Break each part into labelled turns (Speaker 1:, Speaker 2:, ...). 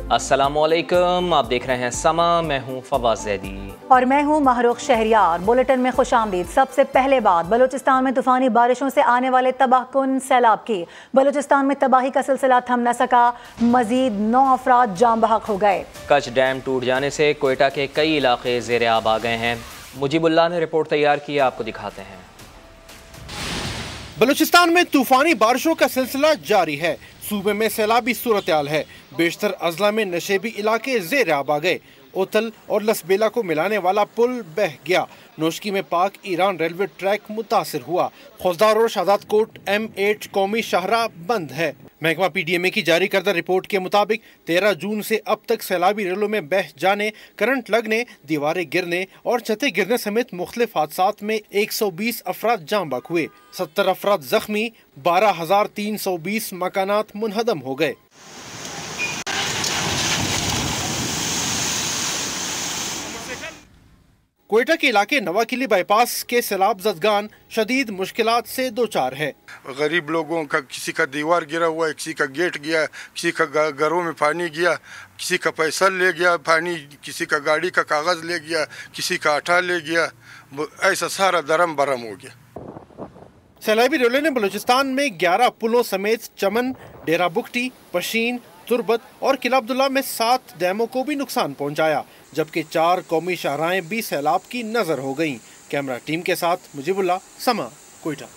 Speaker 1: अस्सलामुअलैकुम, आप देख रहे हैं समा। मैं हूं फवाद जैदी
Speaker 2: और मैं हूं महरुख शहरियार। बुलेटिन में खुशामदीद। सबसे पहले बात बलूचिस्तान में तूफानी बारिशों से आने वाले तबाहकुन सैलाब की। बलूचिस्तान में तबाही का सिलसिला थम न सका, मजीद 9 अफराद जाम बहक हो गए।
Speaker 1: कच्छ डैम टूट जाने से कोयटा के कई इलाके ज़ेरे आब आ गए हैं। मुजीबुल्लाह ने रिपोर्ट तैयार की, आपको दिखाते हैं।
Speaker 3: बलूचिस्तान में तूफानी बारिशों का सिलसिला जारी है। सूबे में सैलाबी सूरत-ए-हाल है। बेशतर अजला में नशेबी इलाके ज़ेर आब आ गए। ओतल और लसबेला को मिलाने वाला पुल बह गया। नोशकी में पाक ईरान रेलवे ट्रैक मुतासिर हुआ। खौजदार और शादात कोट M8 कौमी शाहराह बंद है। महकमा PDMA की जारी करदा रिपोर्ट के मुताबिक 13 जून से अब तक सैलाबी रेलों में बह जाने, करंट लगने, दीवारें गिरने और छतें गिरने समेत मुख्तलिफ हादसात में 120 अफराद जाम बहक हुए। 70 अफराद जख्मी, 12,320 मकानात मुनहदम हो गए। कोयटा के इलाके नवाकिली बाईपास के सैलाब जदगान शदीद मुश्किलात से दो चार है।
Speaker 4: गरीब लोगों का किसी का दीवार गिरा हुआ है, किसी का गेट गया, किसी का घरों में पानी गया, किसी का पैसा ले गया पानी, किसी का गाड़ी का कागज ले गया, किसी का आटा ले गया। ऐसा सारा दरम बरम हो गया।
Speaker 3: सैलाबी रेलों ने बलूचिस्तान में 11 पुलों समेत चमन, डेरा बुगटी, पशीन, तुरबत और किला अब्दुल्ला में 7 डैमों को भी नुकसान पहुंचाया, जबकि 4 कौमी शाहराहें भी सैलाब की नजर हो गईं। कैमरा टीम के साथ मुजीबुल्लाह, समा, कोयटा।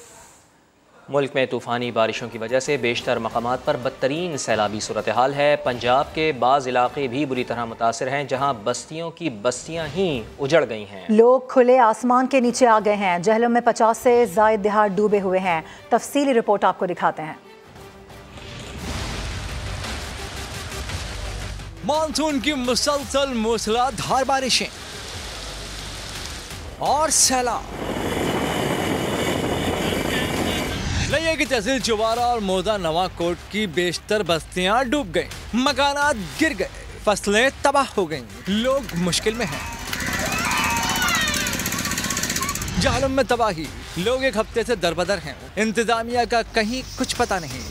Speaker 1: मुल्क में तूफ़ानी बारिशों की वजह से बेशतर मकामात पर बदतरीन सैलाबी सूरत हाल है। पंजाब के बाज़ इलाके भी बुरी तरह मुतासर हैं, जहाँ बस्तियों की बस्तियाँ ही उजड़ गई हैं।
Speaker 2: लोग खुले आसमान के नीचे आ गए हैं। जहलम में 50 से ज़ायद दिहाड़ डूबे हुए हैं। तफसीली रिपोर्ट आपको दिखाते हैं।
Speaker 5: मानसून की मुसलसल मूसलाधार बारिशें और सैलाब। लिया की तहसील चुवारा और मोदा नवाकोट की बेशतर बस्तियां डूब गईं, मकानात गिर गए, फसलें तबाह हो गईं, लोग मुश्किल में हैं। जहलम में तबाही, लोग एक हफ्ते से दरबदर हैं। इंतजामिया का कहीं कुछ पता नहीं।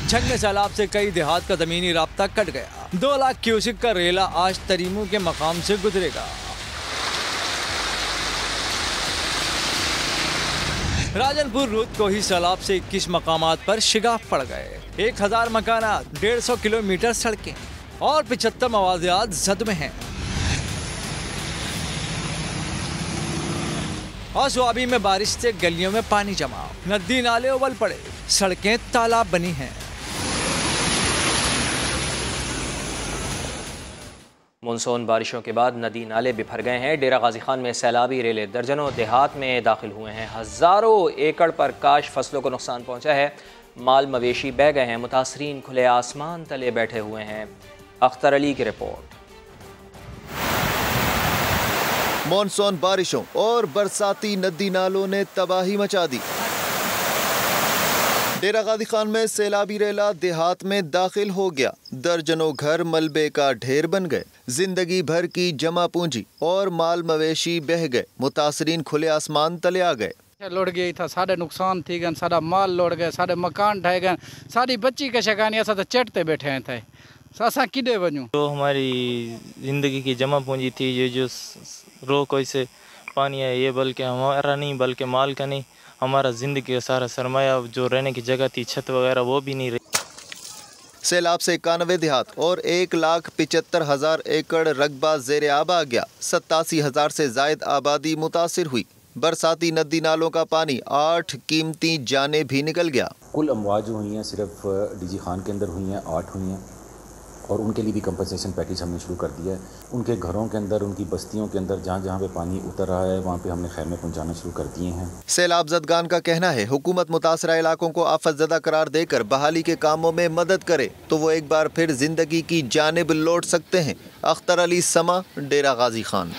Speaker 5: झंगे सैलाब से कई देहात का जमीनी राब्ता कट गया। 2 लाख क्यूसिक का रेला आज तरीमू के मकाम से गुजरेगा। राजनपुर रूद को ही सैलाब से 21 मकामात पर शिगाफ पड़ गए। 1000 मकानात, 150 किलोमीटर सड़कें और 75 मवाजियात जद में हैं। और स्वाबी में बारिश से गलियों में पानी जमा, नदी नाले उबल पड़े, सड़कें तालाब बनी हैं।
Speaker 1: मानसून बारिशों के बाद नदी नाले बिफर गए हैं। डेरा गाजी खान में सैलाबी रेले दर्जनों देहात में दाखिल हुए हैं। हज़ारों एकड़ पर काश फसलों को नुकसान पहुंचा है। माल मवेशी बह गए हैं। मुतासरीन खुले आसमान तले बैठे हुए हैं। अख्तर अली की रिपोर्ट।
Speaker 6: मानसून बारिशों और बरसाती नदी नालों ने तबाही मचा दी। डेरा गाजी खान में सैलाबी रेला देहात में दाखिल हो गया। दर्जनों घर मलबे का ढेर बन गए। जिंदगी भर की जमा पूंजी और माल मवेशी बह गए। मुतासरीन खुले आसमान तले आ गए।
Speaker 7: लुढ़ गई था, सारे नुकसान थी गए, सारा माल लुढ़ गए, सारे मकान ढह गए, सारी बच्ची के शकानी ऐसा तो चटते बैठे हैं थे। सासा किडे बनूं। तो
Speaker 8: हमारी जिंदगी की जमा पूंजी थी, ये जो रो कोई से पानी है, ये बल्कि हमारा नहीं बल्कि माल का नहीं, हमारा जिंदगी का सारा सरमाया जो रहने की जगह थी, छत वगैरह, वो भी नहीं रही।
Speaker 6: सैलाब से 91 देहात और 1,75,000 एकड़ रकबा ज़ेरे आब आ गया। 87,000 से जायद आबादी मुतासिर हुई। बरसाती नदी नालों का पानी 8 कीमती जाने भी निकल गया।
Speaker 9: कुल अमवाज जो हुई हैं सिर्फ DG खान के अंदर हुई हैं 8 हुई हैं, और उनके लिए भी कंपनसेशन पैकेज हमने शुरू कर दिया है। उनके घरों के अंदर, उनकी बस्तियों के अंदर जहाँ जहाँ पे पानी उतर रहा है, वहाँ पे हमने खैमे पहुँचाना शुरू कर दिए हैं।
Speaker 6: सैलाब जदगान का कहना है हुकूमत मुतासरा इलाकों को आफतज़दा करार देकर बहाली के कामों में मदद करे तो वो एक बार फिर जिंदगी की जानिब लौट सकते हैं। अख्तर अली, समा, डेरा गाजी खान।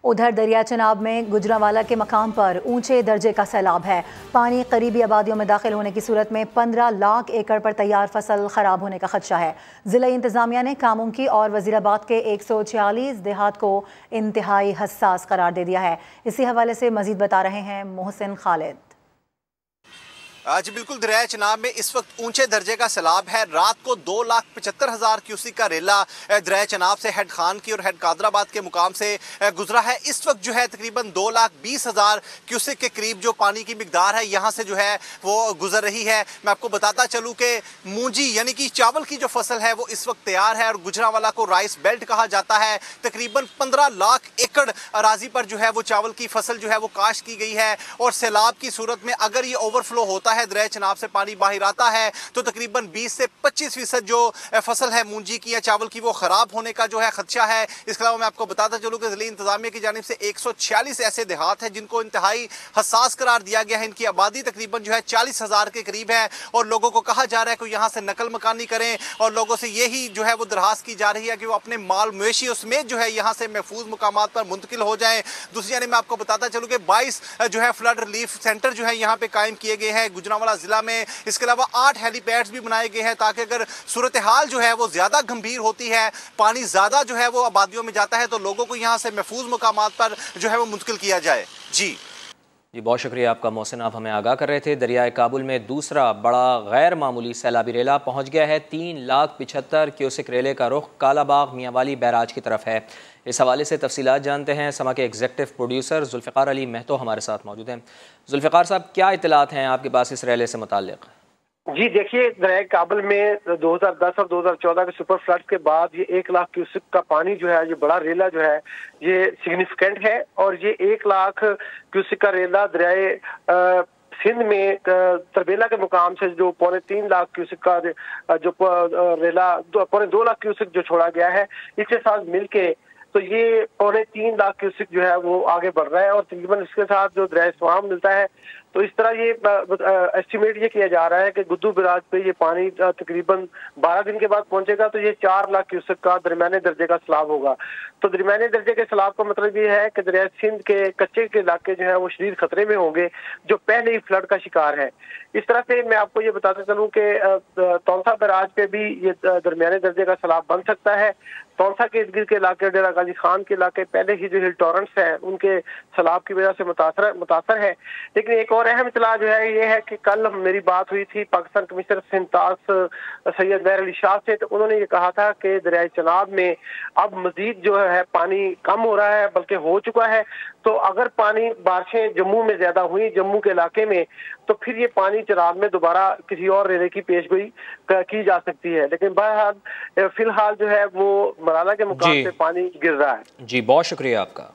Speaker 2: उधर दरिया चनाब में गुजरांवाला के मकाम पर ऊंचे दर्जे का सैलाब है। पानी करीबी आबादियों में दाखिल होने की सूरत में 15 लाख एकड़ पर तैयार फसल खराब होने का खदशा है। ज़िला इंतजामिया ने कामुंकी और वजीराबाद के 146 देहात को इंतहाई हसास करार दे दिया है। इसी हवाले से मजीद बता रहे हैं मोहसिन खालिद।
Speaker 6: जी बिल्कुल, दरिया चनाब में इस वक्त ऊंचे दर्जे का सैलाब है। रात को 2,75,000 क्यूसिक का रेला दरिया चनाब से हेड खान की और हेड कादराबाद के मुकाम से गुजरा है। इस वक्त जो है तकरीबन 2,20,000 क्यूसिक के करीब जो पानी की मिकदार है यहाँ से जो है वो गुजर रही है। मैं आपको बताता चलूँ कि मूंजी यानी कि चावल की जो फसल है वो इस वक्त तैयार है और गुजरांवाला को राइस बेल्ट कहा जाता है। तकरीबन 15 लाख एकड़ अराजी पर जो है वो चावल की फसल जो है वो काश्त की गई है और सैलाब की सूरत में अगर ये ओवरफ्लो होता है, दरिया चनाब से पानी बाहर आता है तो तकरीबन 20 से 25% जो फसल है मूंजी की या चावल की वो खराब होने का जो है खदशा है। इसके अलावा मैं आपको बताता चलूँ कि जिला इंतजामिया की जानिब से 146 ऐसे देहात हैं जिनको इंतहाई हसास करार दिया गया है। इनकी आबादी तकरीबन जो है 40,000 के करीब है और लोगों को कहा जा रहा है कि यहाँ से नकल मकानी करें और लोगों से यही जो है वो दरखास्त की जा रही है कि वो अपने माल मवेशियों समेत जो है यहाँ से महफूज मुकामात पर मुंतकिल हो जाएं। दूसरी जानिब मैं आपको बताता चलूँ कि 22 जो है फ्लड रिलीफ सेंटर जो है यहाँ पे कायम किए गए हैं गुजरांवाला जिला में। इसके अलावा 8 हेलीपैड्स भी बनाए गए हैं ताकि अगर सूरत हाल जो है वो ज़्यादा गंभीर होती है, पानी ज़्यादा जो है वो आबादियों में जाता है तो लोगों को यहाँ से महफूज मुकामात पर जो है वो मुंतकिल किया जाए। जी
Speaker 1: बहुत शुक्रिया आपका मोहसिन, आप हमें आगाह कर रहे थे। दरियाए काबुल में दूसरा बड़ा गैर मामूली सैलाबी रेला पहुँच गया है। 3,75,000 क्यूसिक रेले का रुख कालाबाग मियांवाली बैराज की तरफ है। इस हवाले से तफसीलात जानते हैं। समा के एग्जीक्यूटिव प्रोड्यूसर जुल्फ़िकार अली महतो हमारे साथ मौजूद हैं। जुल्फ़िकार साहब, क्या इत्तलात हैं आपके पास इस रेले से मुताल्लिक़?
Speaker 10: जी देखिए, दरिया काबुल में 2010 और 2014 के सुपर फ्लड के बाद ये 1 लाख क्यूसिक का पानी जो है, ये बड़ा रेला जो है ये सिग्निफिकेंट है और ये 1 लाख क्यूसिक का रेला दरियाए सिंध में तरबेला के मुकाम से जो 3.25 लाख क्यूसिक का जो रेला 2.25 लाख क्यूसिक जो छोड़ा गया है, इसके साथ मिलके तो ये 3.25 लाख क्यूसिक जो है वो आगे बढ़ रहा है और तकरीबन इसके साथ जो दरिया स्वाम मिलता है तो इस तरह ये एस्टिमेट ये किया जा रहा है कि गुद्दू बिराज पे ये पानी तकरीबन 12 दिन के बाद पहुंचेगा तो ये 4 लाख क्यूसेक का दरमियाने दर्जे का सैलाब होगा। तो दरमियाने दर्जे के सैलाब का मतलब ये है कि दरिया सिंध के कच्चे के इलाके जो है वो शदीद खतरे में होंगे जो पहले ही फ्लड का शिकार है। इस तरह से मैं आपको ये बताता चलूँ कि तौसा बराज पे भी ये दरमियाने दर्जे का सैलाब बन सकता है। तौसा के इर्द गिर्द के इलाके, डेरा गाजी खान के इलाके पहले ही जो हिल टॉरेंट्स हैं उनके सैलाब की वजह से मुतासर है। लेकिन एक और अहम इत्तला जो है ये है कि कल मेरी बात हुई थी पाकिस्तान कमिश्नर सिंतास सैयद मैर अली शाह से, तो उन्होंने ये कहा था कि दरिया चनाब में अब मजीद जो है पानी कम हो रहा है, बल्कि हो चुका है। तो अगर पानी बारिशें जम्मू में ज्यादा हुई, जम्मू के इलाके में, तो फिर ये पानी चनाब में दोबारा किसी और रेले की पेशगोई की जा सकती है। लेकिन बहरहाल फिलहाल जो है वो मराला के मुकाम से पानी गिर रहा है।
Speaker 1: जी बहुत शुक्रिया आपका।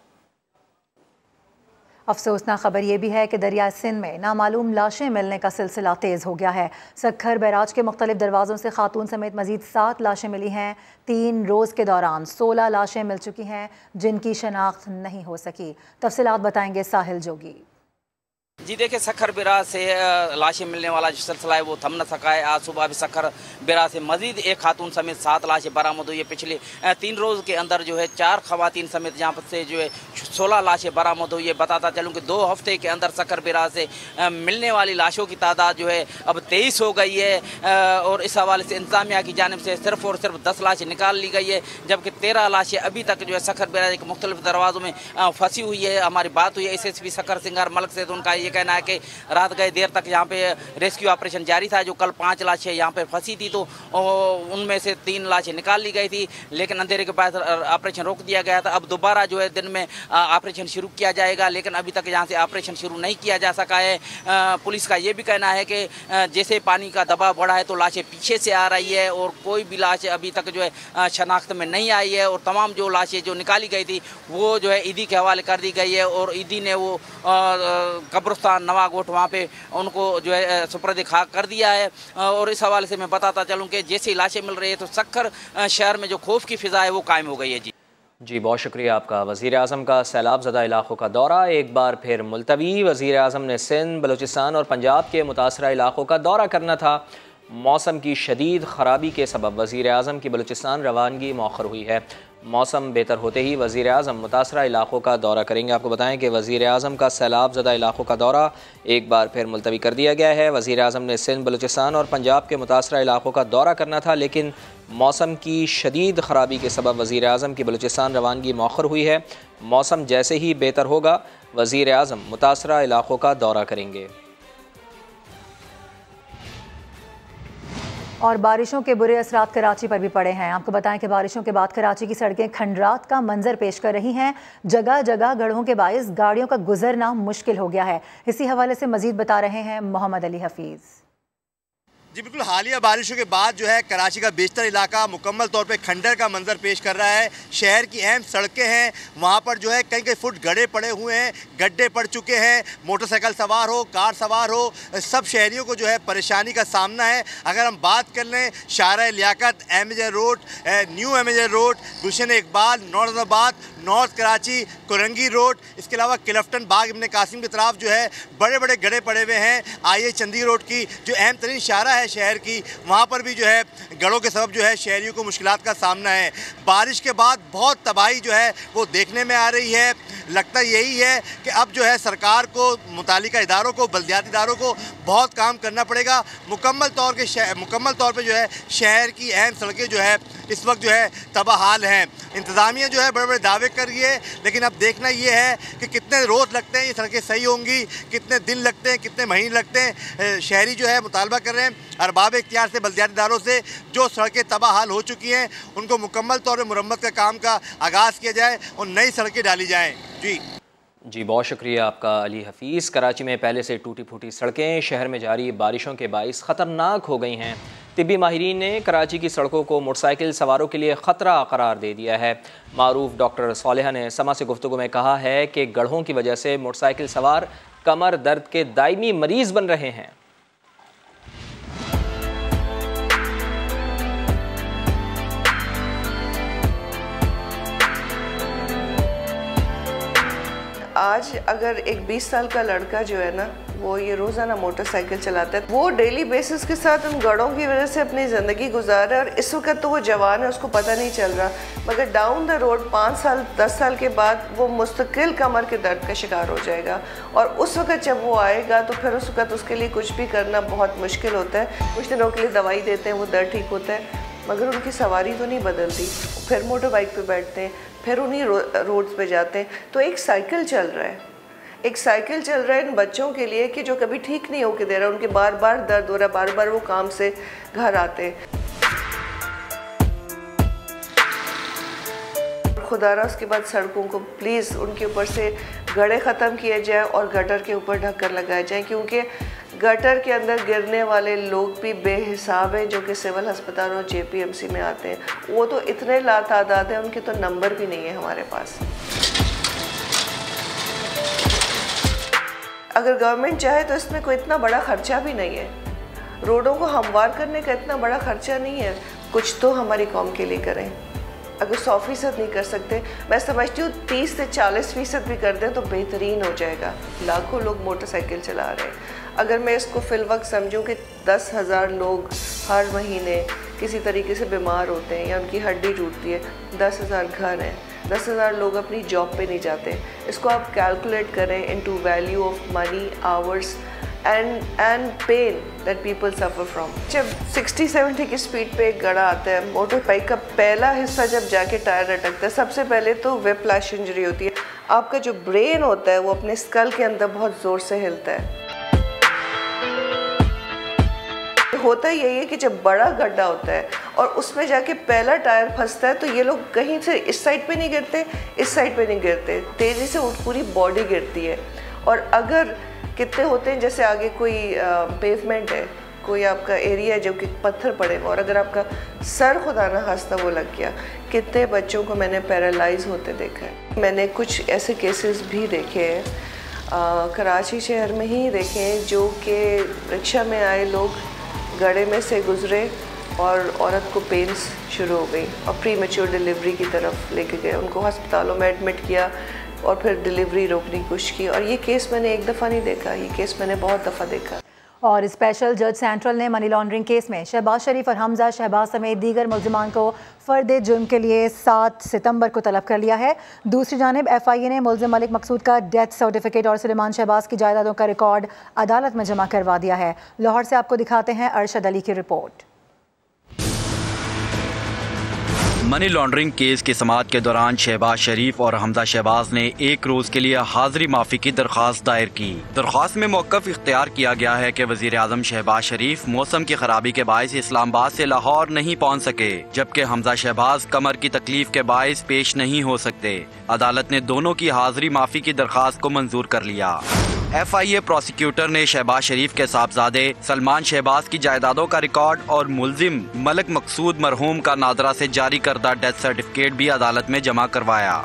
Speaker 2: अफसोसनाक खबर यह भी है कि दरिया सिंध में नामालूम लाशें मिलने का सिलसिला तेज़ हो गया है। सक्खर बैराज के मुख्तलिफ दरवाज़ों से खातून समेत मजीद 7 लाशें मिली हैं। 3 रोज़ के दौरान 16 लाशें मिल चुकी हैं जिनकी शनाख्त नहीं हो सकी। तफसीलात बताएंगे साहिल जोगी।
Speaker 11: जी देखिए, सक्खर बिराज से लाशें मिलने वाला जो सिलसिला है वो थम न सका है। आज सुबह भी सक्खर बिराज से मजीद एक खातून समेत 7 लाशें बरामद हुई है। पिछले 3 रोज़ के अंदर जो है 4 खवातीन समेत यहाँ पर से जो है 16 लाशें बरामद हुई है। बताता चलूँ कि 2 हफ्ते के अंदर सक्खर बिराज से मिलने वाली लाशों की तादाद जो है अब 23 हो गई है और इस हवाले से इंतजामिया की जानिब से सिर्फ और सिर्फ 10 लाशें निकाल ली गई है, जबकि 13 लाशें अभी तक जो है सक्खर बिराज के मुख्तलिफ दरवाज़ों में फंसी हुई है। हमारी बात हुई है SSP सक्खर सिंगार मलक से, तो उनका ये कहना है कि रात गए देर तक यहाँ पे रेस्क्यू ऑपरेशन जारी था। जो कल 5 लाशें यहाँ पे फंसी थी तो उनमें से 3 लाशें निकाल ली गई थी, लेकिन अंधेरे के बाद ऑपरेशन रोक दिया गया था। अब दोबारा जो है दिन में ऑपरेशन शुरू किया जाएगा, लेकिन अभी तक यहाँ से ऑपरेशन शुरू नहीं किया जा सका है। पुलिस का ये भी कहना है कि जैसे पानी का दबाव बढ़ा है तो लाशें पीछे से आ रही है और कोई भी लाश अभी तक जो है शनाख्त में नहीं आई है और तमाम जो लाशें जो निकाली गई थी वो जो है ईदी के हवाले कर दी गई है और ईदी ने वो कब्रिस्तान नवागोट वहाँ पे उनको जो है सुपर्द खाक कर दिया है। और इस हवाले से मैं बताता चलूँ कि जैसे लाशें मिल रही है तो सक्खर शहर में जो खौफ की फिजा है वो कायम हो गई है।
Speaker 1: जी बहुत शुक्रिया आपका। वज़ीर आज़म का सैलाब ज़दा इलाकों का दौरा एक बार फिर मुलतवी। वज़ीर आज़म ने सिंध, बलूचिस्तान और पंजाब के मुतासरा इलाकों का दौरा करना था। मौसम की शदीद ख़राबी के सबब वज़ीर आज़म की बलूचिस्तान रवानगी मौखर हुई है। मौसम बेहतर होते ही वज़ीर आज़म मुतासरा इलाकों का दौरा करेंगे। आपको बताएं कि वज़ीर आज़म का सैलाब ज़दा इलाकों का दौरा एक बार फिर मुलतवी कर दिया गया है। वज़ीर आज़म ने सिंध, बलूचिस्तान और पंजाब के मुतासरा इलाकों का दौरा करना था, लेकिन मौसम की शदीद ख़राबी के सबब वज़ीर आज़म की बलूचिस्तान रवानगी मौखर हुई है। मौसम जैसे ही बेहतर होगा वज़ीर आज़म मुतासरा इलाकों का दौरा करेंगे।
Speaker 2: और बारिशों के बुरे असरात कराची पर भी पड़े हैं। आपको बताएं कि बारिशों के बाद कराची की सड़कें खंडरात का मंजर पेश कर रही हैं। जगह जगह गड्ढों के बायस गाड़ियों का गुजरना मुश्किल हो गया है। इसी हवाले से मजीद बता रहे हैं मोहम्मद अली हफीज़।
Speaker 12: जी बिल्कुल, हालिया बारिशों के बाद जो है कराची का बेशतर इलाका मुकम्मल तौर पे खंडर का मंजर पेश कर रहा है। शहर की अहम सड़कें हैं, वहाँ पर जो है कई कई फुट गड्ढे पड़े हुए हैं, गड्ढे पड़ चुके हैं। मोटरसाइकिल सवार हो, कार सवार हो, सब शहरियों को जो है परेशानी का सामना है। अगर हम बात कर लें Shahrah Liaquat, MJ road, new MJ road, Gulshan Iqbal, Nauradabad, north Karachi, Korangi road, इसके अलावा क्लिफ्टन बाग इब्न कासिम की तरफ जो है बड़े बड़े गड्ढे पड़े हुए हैं। आइए चंदी रोड की जो अहम तरीन शाहरा है शहर की, वहाँ पर भी जो है गड्ढों के सबब जो है शहरियों को मुश्किलात का सामना है। बारिश के बाद बहुत तबाही जो है वो देखने में आ रही है। लगता यही है कि अब जो है सरकार को, मुतालिका इदारों को, बल्दियाती इदारों को बहुत काम करना पड़ेगा। मुकम्मल तौर पर जो है शहर की अहम सड़कें जो है इस वक्त जो है तबाहाल हैं। इंतज़ामिया जो है बड़े बड़े दावे कर रही है, लेकिन अब देखना ये है कि कितने रोज़ लगते हैं ये सड़कें सही होंगी, कितने दिन लगते हैं, कितने महीने लगते हैं। शहरी जो है मुतालबा कर रहे हैं अरबाब इख्तियार से, बल्दियाती इदारों से, जो सड़कें तबाहाल हो चुकी हैं उनको मुकम्मल तौर पर मुरम्मत का काम का आगाज़ किया जाए और नई सड़कें डाली जाएँ।
Speaker 1: जी बहुत शुक्रिया आपका अली हफीज़। कराची में पहले से टूटी फूटी सड़कें शहर में जारी बारिशों के बाइस ख़तरनाक हो गई हैं। तिब्बी माहिरीन ने कराची की सड़कों को मोटरसाइकिल सवारों के लिए ख़तरा करार दे दिया है। मारूफ डॉक्टर सालेहा ने समा से गुफ्तगू में कहा है कि गड्ढों की वजह से मोटरसाइकिल सवार कमर दर्द के दायमी मरीज़ बन रहे हैं।
Speaker 13: आज अगर एक 20 साल का लड़का जो है ना, वो ये रोज़ाना मोटरसाइकिल चलाता है, वो डेली बेसिस के साथ उन गड्ढों की वजह से अपनी ज़िंदगी गुजार रहा है। और इस वक्त तो वो जवान है, उसको पता नहीं चल रहा, मगर डाउन द रोड 5 साल 10 साल के बाद वो मुस्तकिल कमर के दर्द का शिकार हो जाएगा। और उस वक्त जब वो आएगा तो फिर उस वक्त उसके लिए कुछ भी करना बहुत मुश्किल होता है। कुछ दिनों के लिए दवाई देते हैं, वो दर्द ठीक होता है, मगर उनकी सवारी तो नहीं बदलती। फिर मोटर बाइक पे बैठते हैं, फिर उन्हीं रोड्स पे जाते हैं। तो एक साइकिल चल रहा है, इन बच्चों के लिए कि जो कभी ठीक नहीं होके दे रहा, उनके बार बार दर्द हो रहा है, बार बार वो काम से घर आते हैं। खुदारा उसके बाद सड़कों को प्लीज़ उनके ऊपर से गड्ढे ख़त्म किए जाए और गटर के ऊपर ढक्कन लगाए जाए, क्योंकि गटर के अंदर गिरने वाले लोग भी बेहिसाब हैं जो कि सिविल अस्पताल और JPMC में आते हैं। वो तो इतने लातादाद हैं, उनके तो नंबर भी नहीं है हमारे पास। अगर गवर्नमेंट चाहे तो इसमें कोई इतना बड़ा खर्चा भी नहीं है, रोडों को हमवार करने का इतना बड़ा खर्चा नहीं है। कुछ तो हमारी कौम के लिए करें। अगर 100% नहीं कर सकते, मैं समझती हूँ 30 से 40% भी कर दें तो बेहतरीन हो जाएगा। लाखों लोग मोटरसाइकिल चला रहे हैं। अगर मैं इसको फिल वक्त समझूं कि 10,000 लोग हर महीने किसी तरीके से बीमार होते हैं या उनकी हड्डी टूटती है, 10,000 घर हैं, 10,000 लोग अपनी जॉब पे नहीं जाते। इसको आप कैलकुलेट करें into value of money, hours and pain that people suffer from. जब 60-70 की स्पीड पे एक गड्ढा आता है, मोटर बाइक का पहला हिस्सा जब जाके टायर अटकता है, सबसे पहले तो व्हिप्लैश इंजरी होती है। आपका जो ब्रेन होता है वो अपने स्कल के अंदर बहुत ज़ोर से हिलता है। होता यही है कि जब बड़ा गड्ढा होता है और उसमें जाके पहला टायर फंसता है, तो ये लोग कहीं से इस साइड पे नहीं गिरते, इस साइड पे नहीं गिरते, तेज़ी से पूरी बॉडी गिरती है। और अगर कितने होते हैं, जैसे आगे कोई पेवमेंट है, कोई आपका एरिया है जो कि पत्थर पड़ेगा, और अगर आपका सर खुदा ना खास्ता वो लग गया, कितने बच्चों को मैंने पैरालाइज होते देखा है। मैंने कुछ ऐसे केसेस भी देखे हैं कराची शहर में ही देखे हैं, जो कि रिक्शा में आए लोग गड्ढे में से गुजरे और औरत को पेन्स शुरू हो गई और प्रीमेच्योर डिलीवरी की तरफ लेके गए, उनको अस्पतालों में एडमिट किया और फिर डिलीवरी रोकने की कोशिश की। और ये केस मैंने एक दफ़ा नहीं देखा, ये केस मैंने बहुत दफ़ा देखा।
Speaker 2: और स्पेशल जज सेंट्रल ने मनी लॉन्ड्रिंग केस में शहबाज शरीफ और हमजा शहबाज समेत दीगर मुल्ज़िमान को फ़र्द जुर्म के लिए 7 सितंबर को तलब कर लिया है। दूसरी जानिब FIA ने मुल्ज़िम मलिक मकसूद का डेथ सर्टिफिकेट और सुलेमान शहबाज की जायदादों का रिकॉर्ड अदालत में जमा करवा दिया है। लाहौर से आपको दिखाते हैं अरशद अली की रिपोर्ट।
Speaker 14: मनी लॉन्ड्रिंग केस की समाअत के दौरान शहबाज शरीफ और हमजा शहबाज ने 1 रोज के लिए हाजिरी माफी की दरख्वास्त दायर की। दरख्वास्त में मौक़िफ़ इख्तियार किया गया है कि वज़ीर आज़म शहबाज शरीफ मौसम की खराबी के बायस इस्लामाबाद से लाहौर नहीं पहुँच सके, जबकि हमजा शहबाज कमर की तकलीफ के बायस पेश नहीं हो सकते। अदालत ने दोनों की हाजिरी माफी की दरख्वास्त को मंजूर कर लिया। FIA प्रोसिक्यूटर ने शहबाज शरीफ के साहबजादे सलमान शहबाज की जायदादों का रिकॉर्ड और मुलजिम मलक मकसूद मरहूम का नादरा से जारी करदा डेथ सर्टिफिकेट भी अदालत में जमा करवाया।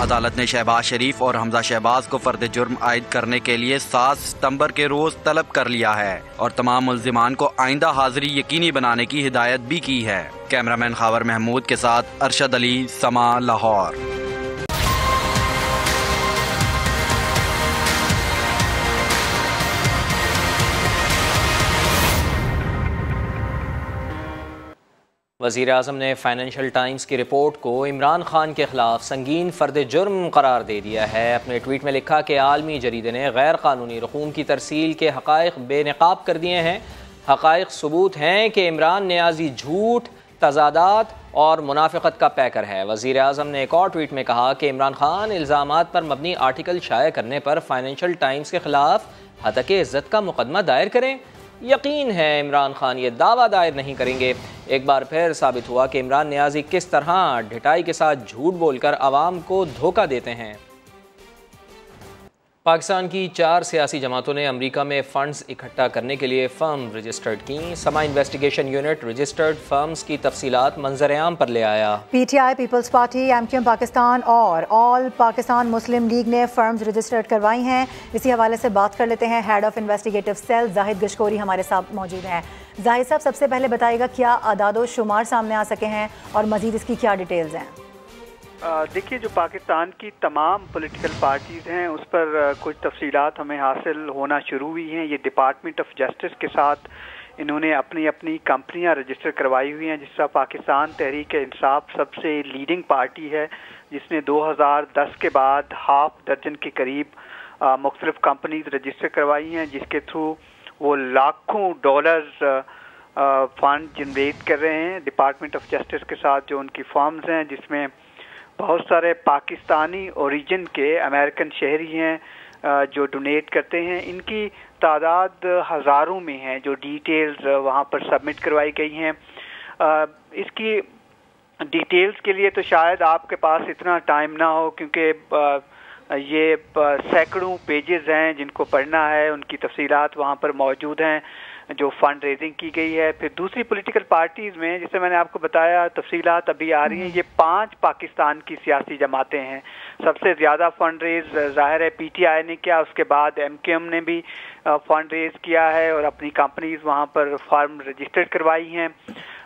Speaker 14: अदालत ने शहबाज शरीफ और हमजा शहबाज को फर्द जुर्म आयद करने के लिए 7 सितंबर के रोज तलब कर लिया है और तमाम मुलजिमान को आइंदा हाजिरी यकीनी बनाने की हिदायत भी की है। कैमरामैन खावर महमूद के साथ अरशद अली, समा, लाहौर।
Speaker 1: वज़ीर आज़म ने फाइनेंशियल टाइम्स की रिपोर्ट को इमरान खान के खिलाफ संगीन फ़र्द जुर्म करार दे दिया है। अपने ट्वीट में लिखा कि आलमी जरीदे ने गैर कानूनी रकूम की तरसील के हक़ाइक़ बेनकाब कर दिए हैं। हक़ाइक़ सबूत हैं कि इमरान नियाज़ी झूठ, तज़ादात और मुनाफ़िक़त का पैकर है। वज़ीर आज़म ने एक और ट्वीट में कहा कि इमरान खान इल्ज़ामात पर मबनी आर्टिकल शाया करने पर फाइनेंशियल टाइम्स के खिलाफ हतके इज़्ज़त का मुकदमा दायर करें। यकीन है इमरान खान ये दावा दायर नहीं करेंगे। एक बार फिर साबित हुआ कि इमरान नियाज़ी किस तरह ढिठाई के साथ झूठ बोलकर आवाम को धोखा देते हैं। पाकिस्तान की 4 सियासी जमातों ने अमेरिका में फ़ंड्स इकट्ठा करने के लिए फ़र्म रजिस्टर्ड की। समा इन्वेस्टिगेशन यूनिट रजिस्टर्ड फ़र्म्स की तफसीलात मंजर-ए-आम पर ले आया। PTI, people's party, MQM Pakistan और ऑल पाकिस्तान मुस्लिम लीग ने फ़र्म्स रजिस्टर्ड करवाई हैं। इसी हवाले से बात कर लेते हैं। Head of investigative cell Zahid Gashkori हमारे साथ मौजूद हैं। जाहिद साहब, सबसे पहले बताइएगा क्या आदादो शुमार सामने आ सके हैं और मज़ीद इसकी क्या डिटेल्स हैं?
Speaker 15: देखिए, जो पाकिस्तान की तमाम पॉलिटिकल पार्टीज़ हैं उस पर कुछ तफसीलात हमें हासिल होना शुरू हुई हैं। ये डिपार्टमेंट ऑफ जस्टिस के साथ इन्होंने अपनी अपनी कंपनियां रजिस्टर करवाई हुई हैं। जिस तरह पाकिस्तान तहरीक इंसाफ सबसे लीडिंग पार्टी है, जिसने 2010 के बाद हाफ दर्जन के करीब मुख्तलिफ कंपनीज रजिस्टर करवाई हैं, जिसके थ्रू वो लाखों डॉलर्स फंड जनरेट कर रहे हैं। डिपार्टमेंट ऑफ जस्टिस के साथ जो उनकी फर्म्स हैं, जिसमें बहुत सारे पाकिस्तानी ओरिजिन के अमेरिकन शहरी हैं जो डोनेट करते हैं। इनकी तादाद हज़ारों में है जो डिटेल्स वहाँ पर सबमिट करवाई गई हैं। इसकी डिटेल्स के लिए तो शायद आपके पास इतना टाइम ना हो, क्योंकि ये सैकड़ों पेजेस हैं जिनको पढ़ना है। उनकी तफसीलात वहाँ पर मौजूद हैं जो फंड रेजिंग की गई है। फिर दूसरी पॉलिटिकल पार्टीज़ में, जैसे मैंने आपको बताया, तफसीलात अभी आ रही हैं। ये 5 पाकिस्तान की सियासी जमातें हैं। सबसे ज़्यादा फंड रेज ज़ाहिर है PTI ने किया, उसके बाद MQM ने भी फंड रेज किया है और अपनी कंपनीज वहाँ पर फर्म रजिस्टर्ड करवाई हैं।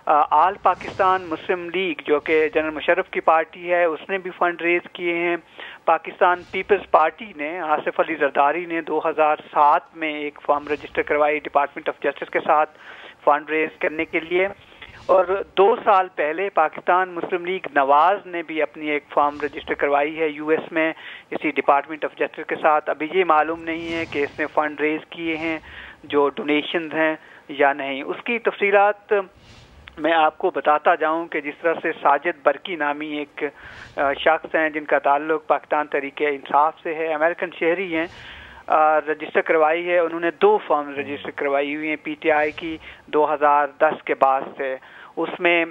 Speaker 15: आल पाकिस्तान मुस्लिम लीग जो कि जनरल मुशर्रफ की पार्टी है, उसने भी फंड रेज किए हैं। पाकिस्तान पीपल्स पार्टी ने, आसिफ अली जरदारी ने 2007 में एक फर्म रजिस्टर करवाई डिपार्टमेंट ऑफ जस्टिस के साथ फंड रेज करने के लिए। और 2 साल पहले पाकिस्तान मुस्लिम लीग नवाज ने भी अपनी एक फर्म रजिस्टर करवाई है US में इसी डिपार्टमेंट ऑफ जस्टिस के साथ। अभी ये मालूम नहीं है कि इसने फंड रेज किए हैं जो डोनेशंस हैं या नहीं। उसकी तफसीलात मैं आपको बताता जाऊं कि जिस तरह से साजिद बरकी नामी एक शख्स हैं जिनका ताल्लुक पाकिस्तान तहरीक इंसाफ से है, अमेरिकन शहरी हैं, रजिस्टर करवाई है। उन्होंने 2 फर्म रजिस्टर करवाई हुई हैं PTI की 2010 के बाद से। उसमें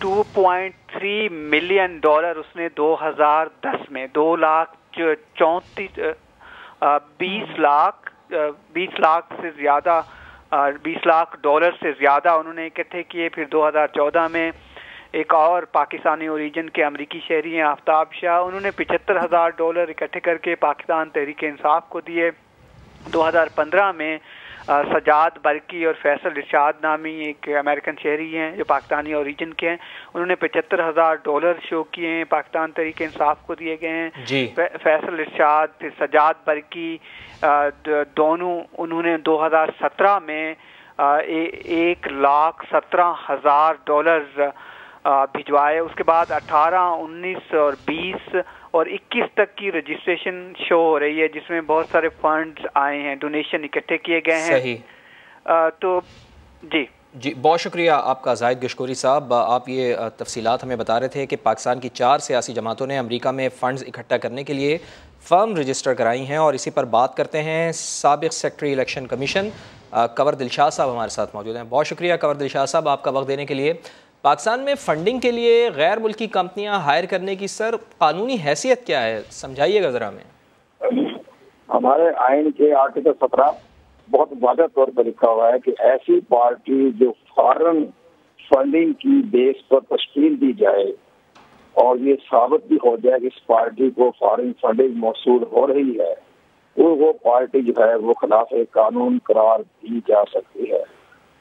Speaker 15: $2.3 मिलियन उसने 2010 में 20 लाख से ज़्यादा $20 लाख से ज़्यादा उन्होंने इकट्ठे किए। फिर 2014 में एक और पाकिस्तानी ओरिजिन के अमरीकी शहरी हैं आफ्ताब शाह, उन्होंने $75,000 इकट्ठे करके पाकिस्तान तहरीक इंसाफ को दिए। 2015 में सजाद बरकी और फैसल इरशाद नामी एक अमेरिकन शहरी हैं जो पाकिस्तानी ओरिजिन के हैं, उन्होंने $75,000 शो किए हैं, पाकिस्तान तहरीक इंसाफ को दिए गए हैं। फैसल इरशाद फिर सजाद बरकी दोनों उन्होंने 2017 में $1,17,000 भिजवाए। उसके बाद 18, 19 और 20 और 21 तक की रजिस्ट्रेशन शो हो रही है, जिसमें बहुत सारे फंड्स आए हैं, डोनेशन इकट्ठे किए गए हैं।
Speaker 1: सही।
Speaker 15: तो जी
Speaker 1: जी बहुत शुक्रिया आपका जाहिद गशकोरी साहब। आप ये तफसीलात हमें बता रहे थे कि पाकिस्तान की 4 सियासी जमातों ने अमेरिका में फ़ंड्स इकट्ठा करने के लिए फर्म रजिस्टर कराई हैं, और इसी पर बात करते हैं। साबिक़ secretary election commission Kanwar Dilshad sahab हमारे साथ मौजूद हैं। बहुत शुक्रिया कंवर दिलशाद साहब आपका वक्त देने के लिए। पाकिस्तान में फ़ंडिंग के लिए गैर मुल्की कंपनियाँ हायर करने की सर कानूनी हैसियत क्या है, समझाइएगा ज़रा हमें।
Speaker 16: हमारे आइन के आर्टिकल 17 बहुत वाज़ह तौर पर लिखा हुआ है कि ऐसी पार्टी जो फॉरेन फंडिंग की बेस पर तश्कील दी जाए और ये साबित भी हो जाए कि इस पार्टी को फॉरेन फंडिंग मौसूल हो रही है, तो वो पार्टी जो है वो खिलाफ कानून करार दी जा सकती है।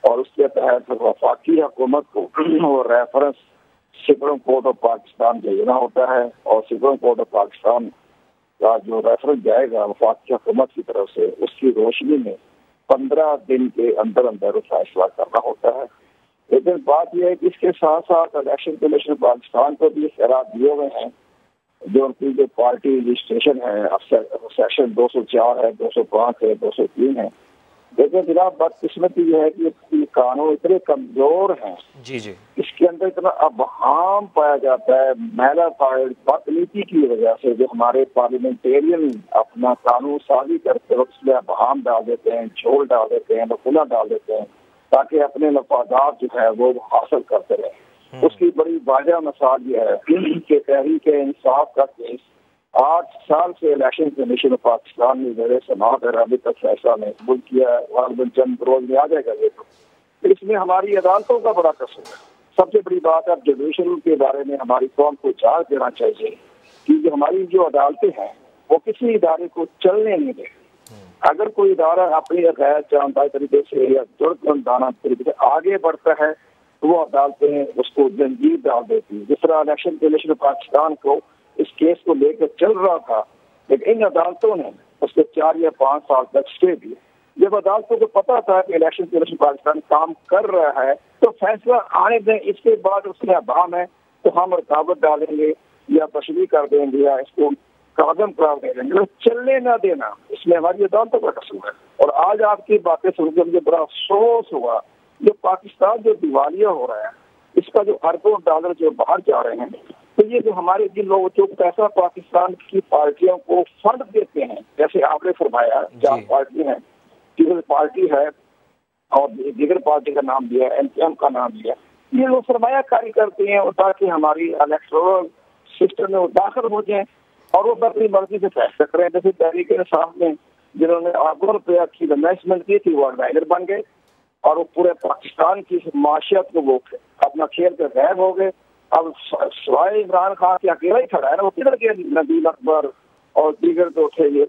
Speaker 16: और उसके तहत वफाकी हुकूमत को वो reference supreme court of Pakistan भेजना होता है, और सुप्रीम कोर्ट ऑफ पाकिस्तान का जो रेफरेंस जाएगा वफाकी हुकूमत की तरफ से, उसकी रोशनी में 15 दिन के अंदर अंदर फैसला करना होता है। लेकिन बात यह है कि इसके साथ साथ इलेक्शन कमीशन पाकिस्तान को भी इख्तियारात दिए हुए हैं, जो उनकी जो पार्टी रजिस्ट्रेशन है सेक्शन 204 है, 205 है, 203 है। लेकिन जनाब बदकिस्मती यह है कि कानून इतने कमजोर हैं,
Speaker 1: जी जी, इसके
Speaker 16: अंदर इतना अबहाम पाया जाता है मैला बदनीति की वजह से, जो हमारे पार्लियामेंटेरियन अपना कानून साजी करते वक्त उसमें अबहाम डाल देते हैं, झोल डाल देते हैं, नकुला डाल देते हैं, ताकि अपने मफादात जो है वो हासिल करते रहे। उसकी बड़ी वाजह मिसाल ये है कि तहरीक इंसाफ का केस 8 साल से इलेक्शन कमीशन ऑफ पाकिस्तान में मेरे समात है, अभी तक फैसला नहीं कबूल किया है, और चंद रोज में आ जाएगा ये। तो इसमें हमारी अदालतों का बड़ा कसूर है। सबसे बड़ी बात है जुडिशल के बारे में हमारी कौम को चार्ज देना चाहिए कि जो हमारी जो अदालतें हैं वो किसी इदारे को चलने नहीं दे। अगर कोई इदारा अपनी गैर जानदार तरीके से या दुर्गंधाना तरीके से आगे बढ़ता है तो वो अदालतें उसको जंजीर डाल देती है। जिस तरह इलेक्शन कमीशन ऑफ पाकिस्तान को इस केस को लेकर चल रहा था, लेकिन इन अदालतों ने उसके 4 या 5 साल तक स्टे दिए। जब अदालतों को पता था कि इलेक्शन कमीशन पाकिस्तान काम कर रहा है तो फैसला आने दें, इसके बाद उसमें अभाव है तो हम रुकावट डालेंगे या तशरीह कर देंगे या इसको कदम करार दे देंगे, चलने ना देना, इसमें हमारी अदालतों का कसूर है। और आज आपकी बातें सुनकर मुझे बड़ा अफसोस हुआ, जो पाकिस्तान जो दिवालिया हो रहा है, इसका जो अरबों डॉलर जो बाहर जा रहे हैं, तो ये जो हमारे जिन लोग जो पैसा पाकिस्तान की पार्टियों को फंड देते हैं, जैसे आपने फरमाया 4 पार्टी हैं, पीपल्स पार्टी है और दीगर पार्टी का नाम दिया, एमपीएम का नाम दिया, ये लोग सरमायाकारी करते हैं ताकि हमारी इलेक्टोरल सिस्टम में वो दाखिल हो जाए और वो अपनी मर्जी से फैसला करें। जैसे तहरीक इंसाफ में जिन्होंने अरबों रुपया की इन्वेस्टमेंट की थी वो एडवाइजर बन गए और वो पूरे पाकिस्तान की माशियत को वो अपना खेल कर गायब हो गए। अब सवाए इमरान खान के अकेला ही खड़ा है ना, वो किधर गए? नदीम अकबर और दीगर जो थे ये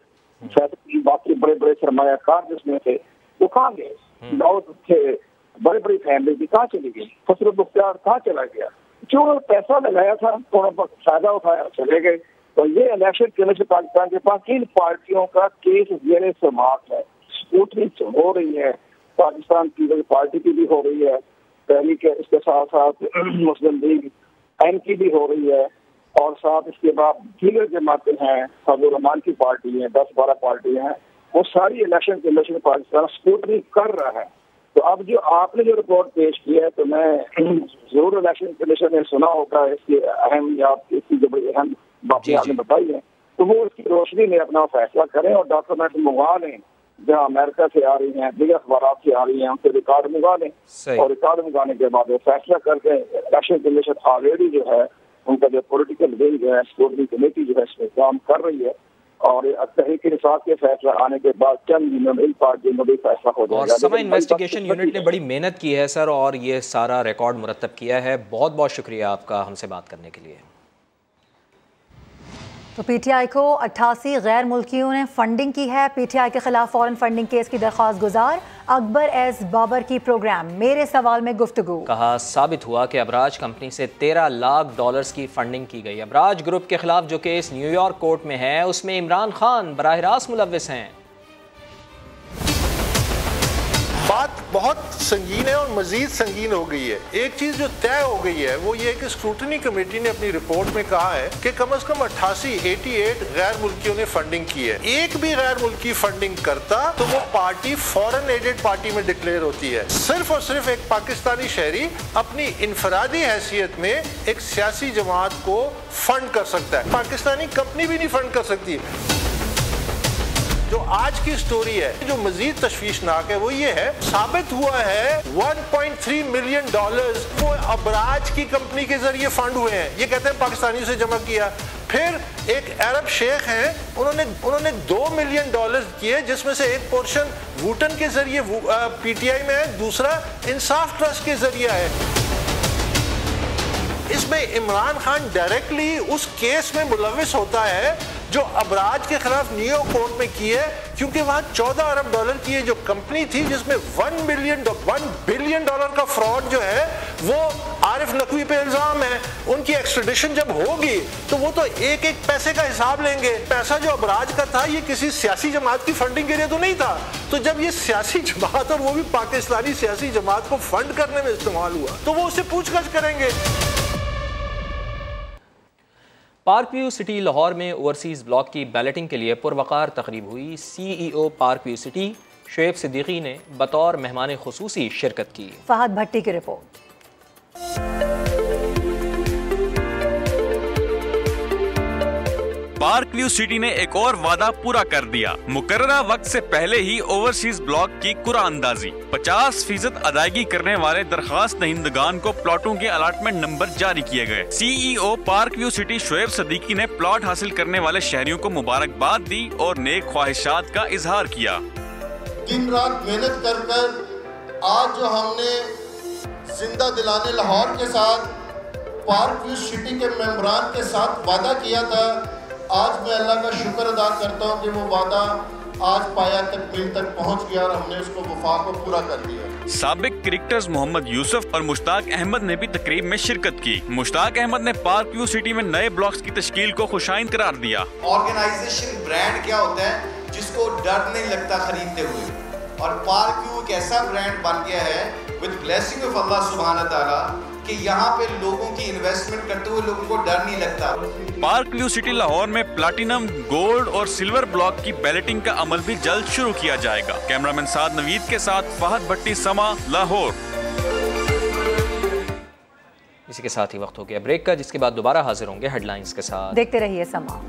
Speaker 16: बाकी बड़े बड़े सरमायाकार जिसमें थे वो कहाँ गए? दाऊद थे, बड़ी बड़ी फैमिली थी, कहाँ चली गई? फसल मुख्तार कहाँ चला गया? जो पैसा लगाया था थोड़ा बहुत फायदा उठाया चले गए। तो ये इलेक्शन कमीशन पाकिस्तान के पास इन पार्टियों का केस जेर समाअत है, स्कूटनी हो रही है, पाकिस्तान पीपल्स पार्टी की भी हो रही है, तहरीक इसके साथ साथ मुस्लिम लीग एम की भी हो रही है, और साथ इसके बाद दीगर जमातें हैं, फजल रहमान की पार्टी है, 10-12 पार्टियां हैं, वो सारी इलेक्शन कमीशन पाकिस्तान स्कूटनी कर रहा है। तो अब जो आपने जो रिपोर्ट पेश की है, तो मैं जरूर इलेक्शन कमीशन ने सुना होगा इसकी अहम या इसकी जो बड़ी अहम बातें आपने बताई है, तो वो इसकी रोशनी में अपना फैसला करें और डॉक्यूमेंट मंगवा लें जहाँ अमेरिका से आ रही हैं, दिगर अखबार से आ रही हैं, उनसे रिकॉर्ड मंगा लें और रिकॉर्ड मंगाने के बाद वो फैसला करके इलेक्शन कमीशन ऑलरेडी जो है उनका जो पॉलिटिकल विंग है, स्कूटनी कमेटी जो है इसमें काम कर रही है और तहरीक इंसाफ के फैसला आने के बाद चंद दिनों में इन पार्टियों में भी फैसला हो जाएगा।
Speaker 1: और समा इन्वेस्टिगेशन यूनिट ने बड़ी मेहनत की है सर और ये सारा रिकॉर्ड मुरतब किया है। बहुत बहुत शुक्रिया आपका हमसे बात करने के लिए।
Speaker 2: तो पीटीआई को 88 गैर मुल्कियों ने फंडिंग की है। पीटीआई के खिलाफ फॉरेन फंडिंग केस की दरख्वास्त गुजार अकबर एस बाबर की प्रोग्राम मेरे सवाल में गुफ्तगू।
Speaker 1: कहा साबित हुआ कि अबराज कंपनी से $13 लाख की फंडिंग की गई। अबराज ग्रुप के खिलाफ जो केस न्यूयॉर्क कोर्ट में है उसमें इमरान खान बराह रास्त मुलव्विस हैं।
Speaker 17: बात
Speaker 3: बहुत संगीन है और मजीद संगीन हो गई है। एक चीज जो तय हो गई है वो ये कि स्क्रूटनी कमेटी ने अपनी रिपोर्ट में कहा है कि कम से कम 88 गैर मुल्कियों ने फंडिंग की है। एक भी गैर मुल्की फंडिंग करता तो वो पार्टी फॉरेन एडेड पार्टी में डिक्लेयर होती है। सिर्फ और सिर्फ एक पाकिस्तानी शहरी अपनी इनफरादी हैसियत में एक सियासी जमात को फंड कर सकता है, पाकिस्तानी कंपनी भी नहीं फंड कर सकती। जो आज की स्टोरी है जो मजीद तशवीशनाक है वो ये है, साबित हुआ है 1.3 मिलियन डॉलर्स वो अबराज की कंपनी के जरिए फंड हुए हैं। ये कहते हैं पाकिस्तानियों से जमा किया। फिर एक अरब शेख हैं, उन्होंने 2 मिलियन डॉलर किए, जिसमें से एक पोर्शन वूटन के जरिए पीटीआई में है, दूसरा इंसाफ ट्रस्ट के जरिए है। इसमें इमरान खान डायरेक्टली उस केस में मुलविस होता है जो अबराज के खिलाफ न्यूयॉर्क कोर्ट में की है, क्योंकि वहां 14 अरब डॉलर की जो कंपनी थी जिसमें 1 बिलियन डॉलर का फ्रॉड जो है वो आरिफ नकवी पे इल्जाम है। उनकी एक्सट्रेडिशन जब होगी तो वो तो एक एक पैसे का हिसाब लेंगे। पैसा जो अबराज का था ये किसी सियासी जमात की फंडिंग के लिए तो नहीं था। तो जब ये सियासी जमात और वो भी पाकिस्तानी सियासी जमात को फंड करने में इस्तेमाल हुआ तो वो उससे पूछताछ करेंगे।
Speaker 1: पार्क व्यू सिटी लाहौर में ओवरसीज़ ब्लॉक की बैलेटिंग के लिए पुरवकार तकरीब हुई। CEO park view city Shoaib Siddiqui ने बतौर मेहमान खुसूसी शिरकत की।
Speaker 2: फहद भट्टी की रिपोर्ट।
Speaker 14: पार्क व्यू सिटी ने एक और वादा पूरा कर दिया। मुकर्ररा वक्त से पहले ही ओवरसीज ब्लॉक की कुरानंदाजी 50% अदायगी करने वाले दरखास्त दहिंदगान को प्लॉटों के अलॉटमेंट नंबर जारी किए गए। CEO park view city Shoaib Siddiqui ने प्लॉट हासिल करने वाले शहरियों को मुबारकबाद दी और नेक ख्वाहिशात का इजहार किया।
Speaker 17: दिन रात मेहनत कर कर आज जो हमने जिंदा दिलाने लाहौर के साथ पार्क व्यू सिटी के मेंबरान के साथ वादा किया था, आज मैं अल्लाह का शुक्र अदा करता हूँ कि वो वादा आज पाया तक मिल तक पहुँच गया और हमने उसको वफा को पूरा कर दिया।
Speaker 14: साबिक क्रिकेटर्स मोहम्मद यूसुफ और मुश्ताक अहमद ने भी तकरीब में शिरकत की। मुश्ताक अहमद ने पार्क व्यू सिटी में नए ब्लॉक्स की तश्कील को खुशाइंद करार दिया।
Speaker 18: ऑर्गेनाइजेशन ब्रांड क्या होता है जिसको डर नहीं लगता खरीदते हुए, और पार्क व्यू एक ऐसा ब्रांड बन गया है विद ब्लेसिंग ऑफ अल्लाह सुब्हान ताला कि यहाँ पे लोगों की इन्वेस्टमेंट करते हुए लोगों को डर नहीं लगता।
Speaker 14: पार्क व्यू सिटी लाहौर में प्लैटिनम, गोल्ड और सिल्वर ब्लॉक की बैलेटिंग का अमल भी जल्द शुरू किया जाएगा। कैमरामैन साद नवीद के साथ फहद भट्टी, समा, लाहौर।
Speaker 1: इसी के साथ ही वक्त हो गया ब्रेक का, जिसके बाद दोबारा हाजिर होंगे हेडलाइंस के साथ।
Speaker 2: देखते रहिए समा।